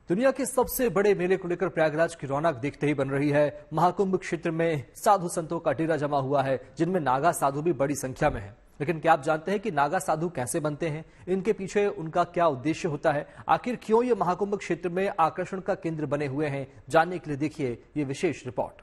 दुनिया के सबसे बड़े मेले को लेकर प्रयागराज की रौनक देखते ही बन रही है। महाकुंभ क्षेत्र में साधु संतों का डेरा जमा हुआ है, जिनमें नागा साधु भी बड़ी संख्या में हैं। लेकिन क्या आप जानते हैं कि नागा साधु कैसे बनते हैं? इनके पीछे उनका क्या उद्देश्य होता है? आखिर क्यों ये महाकुंभ क्षेत्र में आकर्षण का केंद्र बने हुए हैं? जानने के लिए देखिए ये विशेष रिपोर्ट।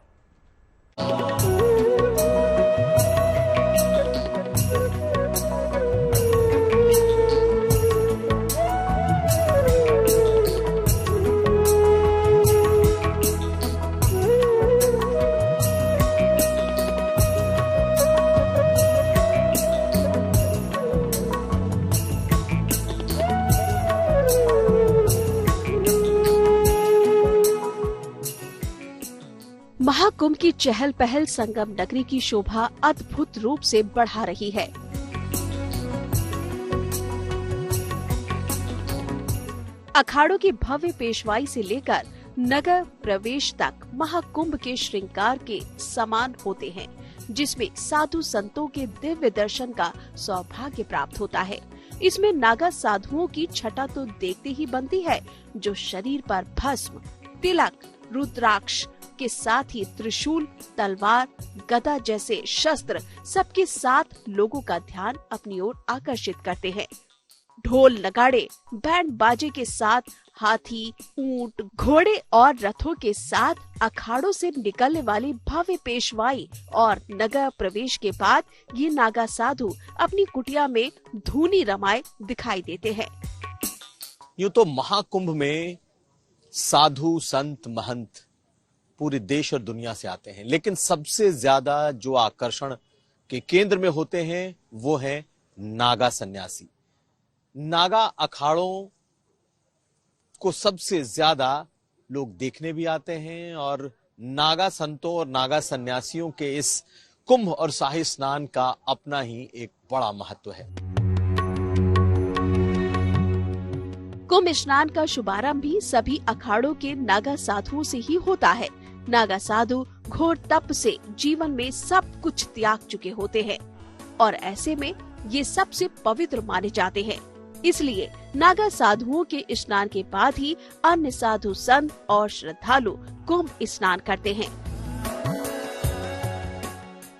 महाकुंभ की चहल पहल संगम नगरी की शोभा अद्भुत रूप से बढ़ा रही है। अखाड़ों की भव्य पेशवाई से लेकर नगर प्रवेश तक महाकुंभ के श्रृंगार के समान होते हैं, जिसमें साधु संतों के दिव्य दर्शन का सौभाग्य प्राप्त होता है। इसमें नागा साधुओं की छटा तो देखते ही बनती है, जो शरीर पर भस्म, तिलक, रुद्राक्ष के साथ ही त्रिशूल, तलवार, गदा जैसे शस्त्र सबके साथ लोगों का ध्यान अपनी ओर आकर्षित करते हैं। ढोल, नगाड़े, बैंड बाजे के साथ हाथी, ऊंट, घोड़े और रथों के साथ अखाड़ों से निकलने वाली भव्य पेशवाई और नगर प्रवेश के बाद ये नागा साधु अपनी कुटिया में धूनी रमाए दिखाई देते हैं। यूं तो महाकुंभ में साधु संत महंत पूरे देश और दुनिया से आते हैं, लेकिन सबसे ज्यादा जो आकर्षण के केंद्र में होते हैं वो है नागा सन्यासी। नागा अखाड़ों को सबसे ज्यादा लोग देखने भी आते हैं और नागा संतों और नागा सन्यासियों के इस कुंभ और शाही स्नान का अपना ही एक बड़ा महत्व है। कुंभ स्नान का शुभारंभ भी सभी अखाड़ों के नागा साधुओं से ही होता है। नागा साधु घोर तप से जीवन में सब कुछ त्याग चुके होते हैं और ऐसे में ये सबसे पवित्र माने जाते हैं। इसलिए नागा साधुओं के स्नान के बाद ही अन्य साधु संत और श्रद्धालु कुंभ स्नान करते हैं।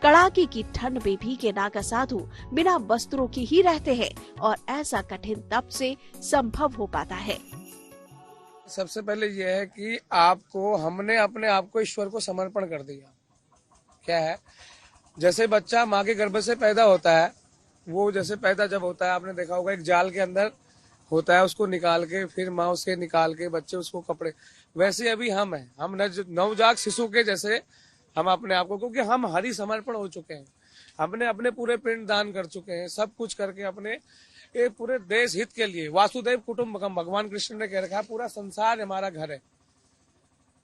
कड़ाके की ठंड में भीगे नागा साधु बिना वस्त्रों के ही रहते हैं और ऐसा कठिन तप से संभव हो पाता है। सबसे पहले यह है कि हमने अपने आप को ईश्वर को समर्पण कर दिया। क्या है, जैसे बच्चा माँ के गर्भ से पैदा होता है, वो जैसे पैदा जब होता है, आपने देखा होगा एक जाल के अंदर होता है, उसको निकाल के फिर माँ उसे निकाल के बच्चे उसको कपड़े, वैसे अभी हम हैं, हम नवजात शिशु के जैसे हम अपने आप को, क्योंकि हम हरि समर्पण हो चुके हैं, हमने अपने पूरे पिंड दान कर चुके हैं, सब कुछ करके अपने ये पूरे देश हित के लिए। वासुदेव कुटुंबकम, भगवान कृष्ण ने कह रखा है, पूरा संसार हमारा घर है,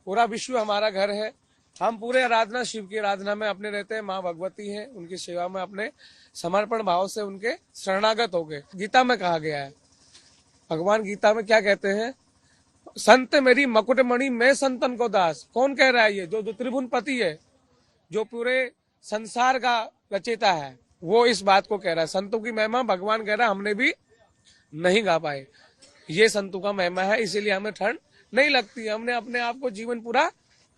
पूरा विश्व हमारा घर है। हम पूरे आराधना, शिव की आराधना में अपने रहते हैं, माँ भगवती हैं, उनकी सेवा में अपने समर्पण भाव से उनके शरणागत हो गए। गीता में कहा गया है, भगवान गीता में क्या कहते हैं, संत मेरी मकुटमणि, मैं संतन को दास। कौन कह रहा है ये? जो त्रिभुवन पति है, जो पूरे संसार का रचयिता है, वो इस बात को कह रहा है। संतों की महिमा भगवान कह रहा है, हमने भी नहीं गा पाए, ये संतों का महिमा है, इसीलिए हमें ठंड नहीं लगती। हमने अपने आप को जीवन पूरा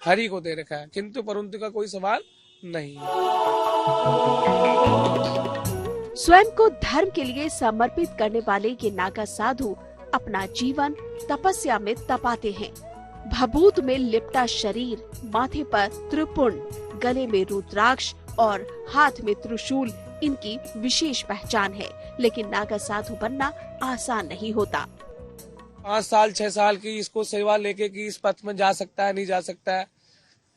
हरि को दे रखा है, किंतु परंतु का कोई सवाल नहीं। स्वयं को धर्म के लिए समर्पित करने वाले ये नागा साधु अपना जीवन तपस्या में तपाते हैं। भभूत में लिपटा शरीर, माथे पर त्रिपुंड, गले में रुद्राक्ष और हाथ में त्रिशूल इनकी विशेष पहचान है। लेकिन नागा साधु बनना आसान नहीं होता। 5 साल 6 साल की इसको सेवा लेके कि इस पथ में जा सकता है, नहीं जा सकता है,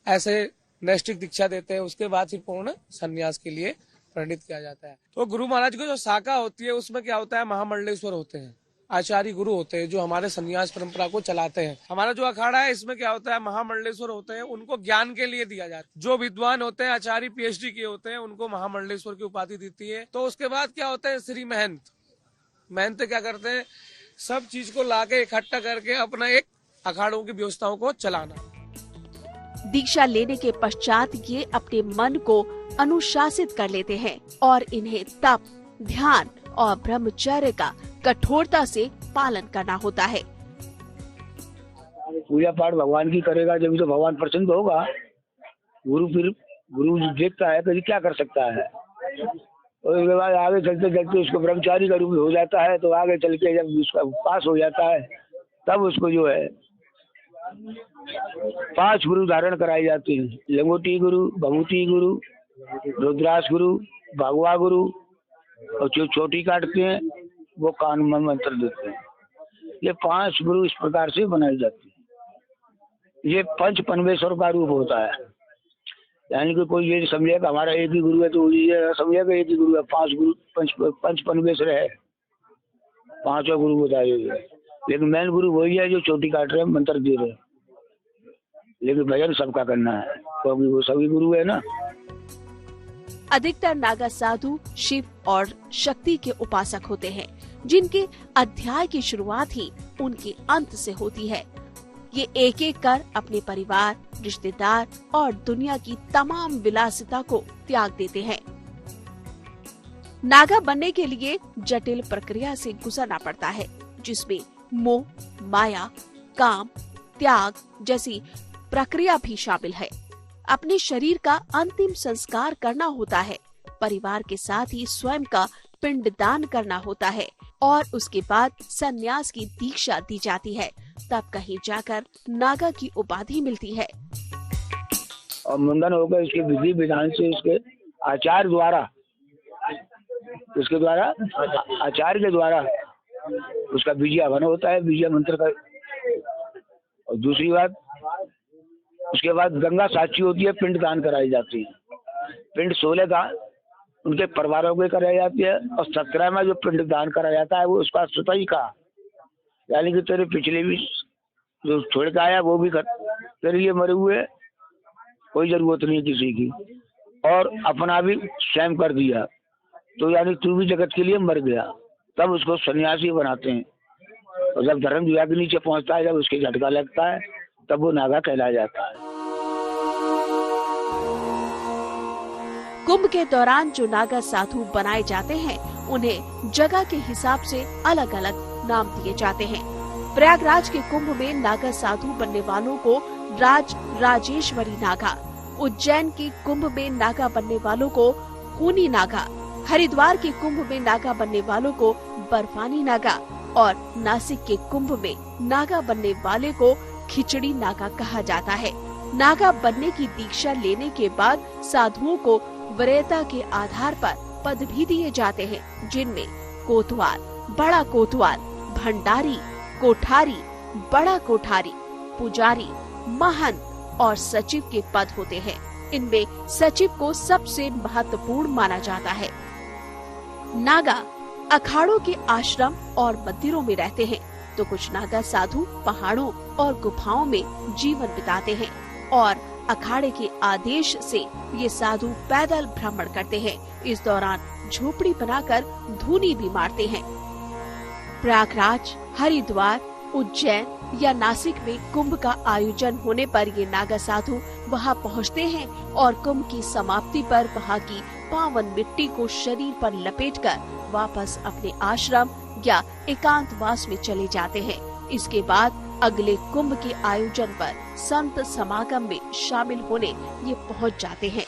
ऐसे नैष्ठिक दीक्षा देते हैं। उसके बाद फिर पूर्ण संन्यास के लिए प्रणीत किया जाता है। तो गुरु महाराज की जो शाखा होती है, उसमें क्या होता है, महामंडलेश्वर होते हैं, आचार्य गुरु होते हैं, जो हमारे संन्यास परंपरा को चलाते हैं। हमारा जो अखाड़ा है, इसमें क्या होता है, महामंडलेश्वर होते हैं, उनको ज्ञान के लिए दिया जाता है। जो विद्वान होते हैं, आचार्य PhD किए होते हैं, उनको महामंडलेश्वर की उपाधि देती है। तो उसके बाद क्या होता है, श्री महंत क्या करते हैं, सब चीज को लाके इकट्ठा करके अपना एक अखाड़ों की व्यवस्थाओं को चलाना। दीक्षा लेने के पश्चात ये अपने मन को अनुशासित कर लेते हैं और इन्हें तप, ध्यान और ब्रह्मचर्य का कठोरता से पालन करना होता है। पूजा पाठ भगवान की करेगा जब तो भगवान प्रसन्न होगा। फिर गुरु देखता है कि क्या कर सकता है, और उसके बाद आगे चलते चलते उसको ब्रह्मचारी का रूप हो जाता है। तो आगे चल के जब उसका पास हो जाता है तब उसको जो है 5 गुरु धारण कराए जाते हैं। लंगोटी गुरु, भभूति गुरु, रुद्राक्ष गुरु, भगवा गुरु, और जो चोटी काटते हैं वो कान में मंत्र देते हैं। ये 5 गुरु इस प्रकार से बनाई जाती है। ये पंच परमेश्वर का रूप होता है, यानी कि कोई ये समझेगा हमारा एक ही गुरु है तो ये समझेगा एक ही गुरु है। 5 गुरु पंच परमेश्वर है, 5 गुरु बताए हुए। लेकिन मेन गुरु वही है जो चोटी काट रहे हैं, मंत्र दे रहे हैं। लेकिन भजन सबका करना है क्योंकि वो सभी गुरु है ना। अधिकतर नागा साधु शिव और शक्ति के उपासक होते हैं, जिनके अध्याय की शुरुआत ही उनके अंत से होती है। ये एक एक कर अपने परिवार, रिश्तेदार और दुनिया की तमाम विलासिता को त्याग देते हैं। नागा बनने के लिए जटिल प्रक्रिया से गुजरना पड़ता है, जिसमें मोह, माया, काम, त्याग जैसी प्रक्रिया भी शामिल है। अपने शरीर का अंतिम संस्कार करना होता है, परिवार के साथ ही स्वयं का पिंडदान करना होता है और उसके बाद संन्यास की दीक्षा दी जाती है। तब कहीं जाकर नागा की उपाधि मिलती है। और मुंडन होकर इसके विधि विधान से उसके आचार्य के द्वारा उसका बीजावन होता है, बीजा मंत्र का। और दूसरी बात, उसके बाद गंगा साक्षी होती है, पिंड दान कराई जाती है। पिंड 16 दान उनके परिवारों के कराई जाती है, और 17 में जो पिंड दान कराया जाता है वो उसका सुताई का, यानी कि तेरे पिछले भी जो छोड़ के आया वो भी तेरे लिए मरे हुए, कोई जरूरत नहीं किसी की, और अपना भी स्वयं कर दिया, तो यानी तू भी जगत के लिए मर गया। तब उसको सन्यासी बनाते हैं। और जब धर्म दिया के नीचे पहुंचता है, जब उसके झटका लगता है, तब वो नागा कहलाया जाता है। कुंभ के दौरान जो नागा साधु बनाए जाते हैं, उन्हें जगह के हिसाब से अलग अलग नाम दिए जाते हैं। प्रयागराज के कुंभ में नागा साधु बनने वालों को राजेश्वरी नागा, उज्जैन के कुंभ में नागा बनने वालों को खूनी नागा, हरिद्वार के कुंभ में नागा बनने वालों को बर्फानी नागा और नासिक के कुंभ में नागा बनने वाले को खिचड़ी नागा कहा जाता है। नागा बनने की दीक्षा लेने के बाद साधुओं को वरीयता के आधार पर पद भी दिए जाते हैं, जिनमें कोतवाल, बड़ा कोतवाल, भंडारी, कोठारी, बड़ा कोठारी, पुजारी, महंत और सचिव के पद होते हैं। इनमें सचिव को सबसे महत्वपूर्ण माना जाता है। नागा अखाड़ों के आश्रम और मंदिरों में रहते हैं, तो कुछ नागा साधु पहाड़ों और गुफाओं में जीवन बिताते हैं और अखाड़े के आदेश से ये साधु पैदल भ्रमण करते हैं। इस दौरान झोपड़ी बनाकर धूनी भी मारते हैं। प्रयागराज, हरिद्वार, उज्जैन या नासिक में कुंभ का आयोजन होने पर ये नागा साधु वहां पहुंचते हैं और कुंभ की समाप्ति पर वहां की पावन मिट्टी को शरीर पर लपेटकर वापस अपने आश्रम या एकांतवास में चले जाते हैं। इसके बाद अगले कुंभ के आयोजन पर संत समागम में शामिल होने ये पहुंच जाते हैं।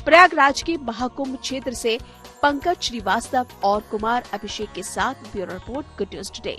प्रयागराज के महाकुंभ क्षेत्र से पंकज श्रीवास्तव और कुमार अभिषेक के साथ bureau report, good news today.